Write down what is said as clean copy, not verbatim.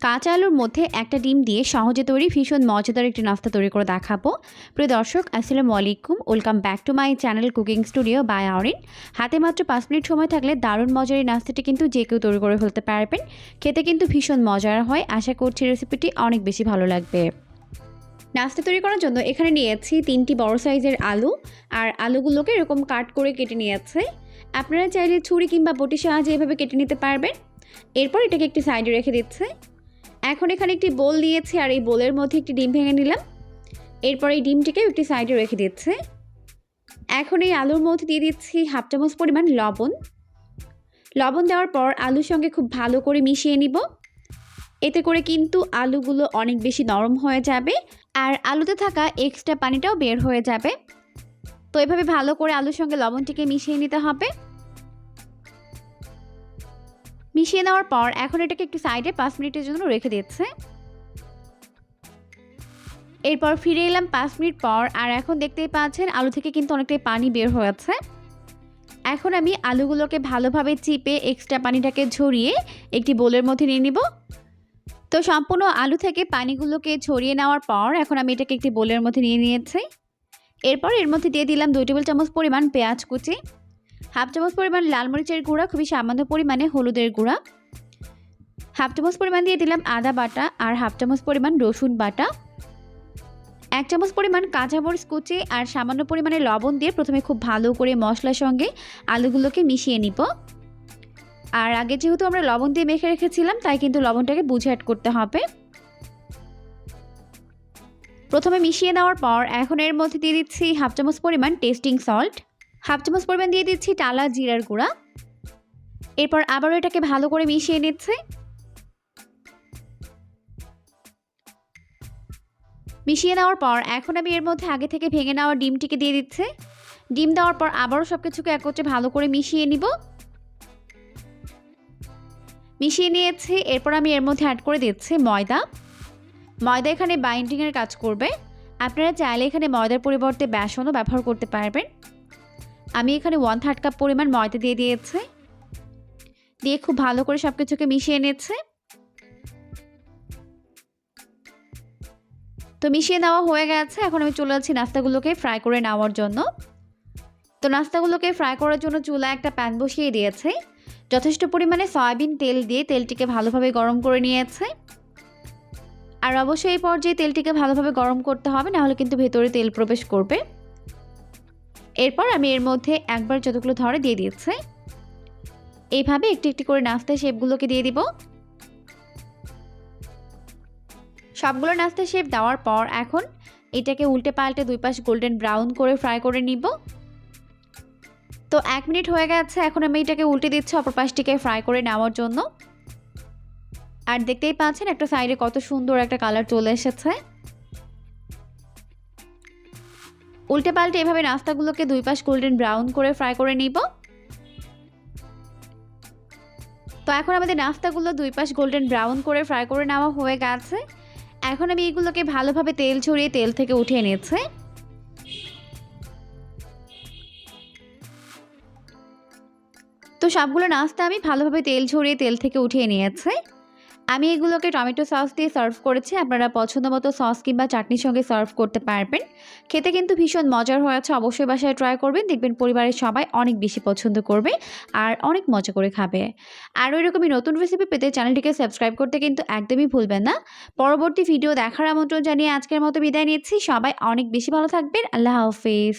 কাঁচা আলুর মধ্যে একটা ডিম দিয়ে সহজে তৈরি ভীষণ মজাদার একটি নাস্তা তৈরি করে দেখাবো। প্রিয় দর্শক, আসসালামু আলাইকুম, welcome back to my channel cooking studio by Aurin. হাতে মাত্র 5 মিনিট সময় থাকলে দারুণ মজার এই নাস্তাটি কিন্তু যে কেউ তৈরি করে ফেলতে পারবেন। খেতে কিন্তু ভীষণ মজার হয়। আশা করছি রেসিপিটি অনেক বেশি ভালো লাগবে। নাস্তা তৈরি করার জন্য এখানে নিয়েছি 3টি বড় সাইজের আলু, আর আলুগুলোকে এরকম কাট করে কেটে নিয়েছে। আপনারা চাইলে ছুরি কিংবা বটির সাহায্যে এভাবে কেটে নিতে পারবেন। এরপর এটাকে একটি সাইডে রেখে দিচ্ছে। এখন এখানে একটি বোল নিয়েছি, আর এই বোলের মধ্যে একটি ডিম ভেঙে নিলাম। এরপর এই ডিমটিকে একটি সাইডে রেখে দিচ্ছে। এখন এই আলুর মধ্যে দিয়ে দিচ্ছি 1/2 চামচ পরিমাণ লবণ। লবণ দেওয়ার পর আলুর সঙ্গে খুব ভালো করে মিশিয়ে নিব। এতে করে কিন্তু আলুগুলো অনেক বেশি নরম হয়ে যাবে, আর আলুতে থাকা এক্সট্রা পানিটাও বের হয়ে যাবে। তো এভাবে ভালো করে আলুর সঙ্গে লবণটিকে মিশিয়ে নিতে হবে। মিশিয়ে নেওয়ার পর এখন এটাকে একটু সাইডে 5 মিনিটের জন্য রেখে দিচ্ছে। এরপর ফিরে এলাম 5 মিনিট পর, আর এখন দেখতেই পাচ্ছেন আলু থেকে কিন্তু অনেকটাই পানি বের হয়েছে। এখন আমি আলুগুলোকে ভালোভাবে চিপে এক্সট্রা পানিটাকে ঝরিয়ে একটি বোলের মধ্যে নিয়ে নিব। তো সম্পূর্ণ আলু থেকে পানিগুলোকে ছড়িয়ে নেওয়ার পর এখন আমি এটাকে একটি বোলের মধ্যে নিয়ে নিয়েছি। এরপর এর মধ্যে দিয়ে দিলাম 2 টেবিল চামচ পরিমাণ পেঁয়াজ কুচি, 1/2 চামচ পরিমাণ লাল মরিচের গুঁড়া, খুবই সামান্য পরিমাণে হলুদের গুঁড়া, 1/2 চামচ পরিমাণ দিয়ে দিলাম আদা বাটা, আর 1/2 চামচ পরিমাণ রসুন বাটা, 1 চামচ পরিমাণ কাঁচামরিচ কুচি, আর সামান্য পরিমাণে লবণ দিয়ে প্রথমে খুব ভালো করে মশলার সঙ্গে আলুগুলোকে মিশিয়ে নিব। আর আগে যেহেতু আমরা লবণ দিয়ে মেখে রেখেছিলাম, তাই কিন্তু লবণটাকে বুঝে অ্যাড করতে হবে। প্রথমে মিশিয়ে নেওয়ার পর এখন এর মধ্যে দিয়ে দিচ্ছি 1/2 চামচ পরিমাণ টেস্টিং সল্ট, 1/2 চামচ পরিমাণ দিয়ে দিচ্ছি টালা জিরার গুঁড়া। এরপর আবারও এটাকে ভালো করে মিশিয়ে নিচ্ছে। মিশিয়ে নেওয়ার পর এখন আমি এর মধ্যে আগে থেকে ভেঙে নেওয়া ডিমটিকে দিয়ে দিচ্ছে। ডিম দেওয়ার পর আবারও সব কিছুকে একত্রে ভালো করে মিশিয়ে নিব। মিশিয়ে নিয়েছি। এরপর আমি এর মধ্যে অ্যাড করে দিচ্ছি ময়দা। ময়দা এখানে বাইন্ডিংয়ের কাজ করবে। আপনারা চাইলে এখানে ময়দার পরিবর্তে বেসনও ব্যবহার করতে পারবেন। আমি এখানে 1/3 কাপ পরিমাণ ময়দা দিয়ে দিয়েছি। দিয়ে খুব ভালো করে সব কিছুকে মিশিয়ে নিচ্ছে। তো মিশিয়ে নেওয়া হয়ে গেছে। এখন আমি চলে যাচ্ছি নাস্তাগুলোকে ফ্রাই করে নেওয়ার জন্য। তো নাস্তাগুলোকে ফ্রাই করার জন্য চুলায় একটা প্যান বসিয়ে দিয়েছে। যথেষ্ট পরিমাণে সয়াবিন তেল দিয়ে তেলটিকে ভালোভাবে গরম করে নিয়েছে। আর অবশ্যই এই পর্যায়ে তেলটিকে ভালোভাবে গরম করতে হবে, নাহলে কিন্তু ভেতরে তেল প্রবেশ করবে। এরপর আমি এর মধ্যে একবার যতগুলো ধরে দিয়ে দিয়েছি। এইভাবে একটি একটি করে নাস্তার শেপগুলোকে দিয়ে দিব। সবগুলো নাস্তার শেপ দেওয়ার পর এখন এটাকে উল্টে পাল্টে 2 পাশ গোল্ডেন ব্রাউন করে ফ্রাই করে নিব। তো 1 মিনিট হয়ে গেছে। এখন আমি এটাকে উল্টে দিচ্ছি অপর পাশটিকে ফ্রাই করে নেওয়ার জন্য। আর দেখতেই পাচ্ছেন একটা সাইডে কত সুন্দর একটা কালার চলে এসেছে। উল্টে পাল্টে এভাবে নাস্তাগুলোকে 2 পাশ গোল্ডেন ব্রাউন করে ফ্রাই করে নিব। তো এখন আমাদের নাস্তাগুলো 2 পাশ গোল্ডেন ব্রাউন করে ফ্রাই করে নেওয়া হয়ে গেছে। এখন আমি এগুলোকে ভালোভাবে তেল ছড়িয়ে তেল থেকে উঠিয়ে নিয়েছি। তো সবগুলো নাস্তা আমি ভালোভাবে তেল ছড়িয়ে তেল থেকে উঠিয়ে নিয়েছি। আমি এগুলোকে টমেটো সস দিয়ে সার্ভ করেছি। আপনারা পছন্দ মতো সস কিংবা চাটনির সঙ্গে সার্ভ করতে পারবেন। খেতে কিন্তু ভীষণ মজার হয়েছে। অবশ্যই বাসায় ট্রাই করবেন, দেখবেন পরিবারের সবাই অনেক বেশি পছন্দ করবে আর অনেক মজা করে খাবে। আর এরকমই নতুন রেসিপি পেতে চ্যানেলটিকে সাবস্ক্রাইব করতে কিন্তু একদমই ভুলবেন না। পরবর্তী ভিডিও দেখার আমন্ত্রণ জানিয়ে আজকের মতো বিদায় নিচ্ছি। সবাই অনেক বেশি ভালো থাকবেন। আল্লাহ হাফেজ।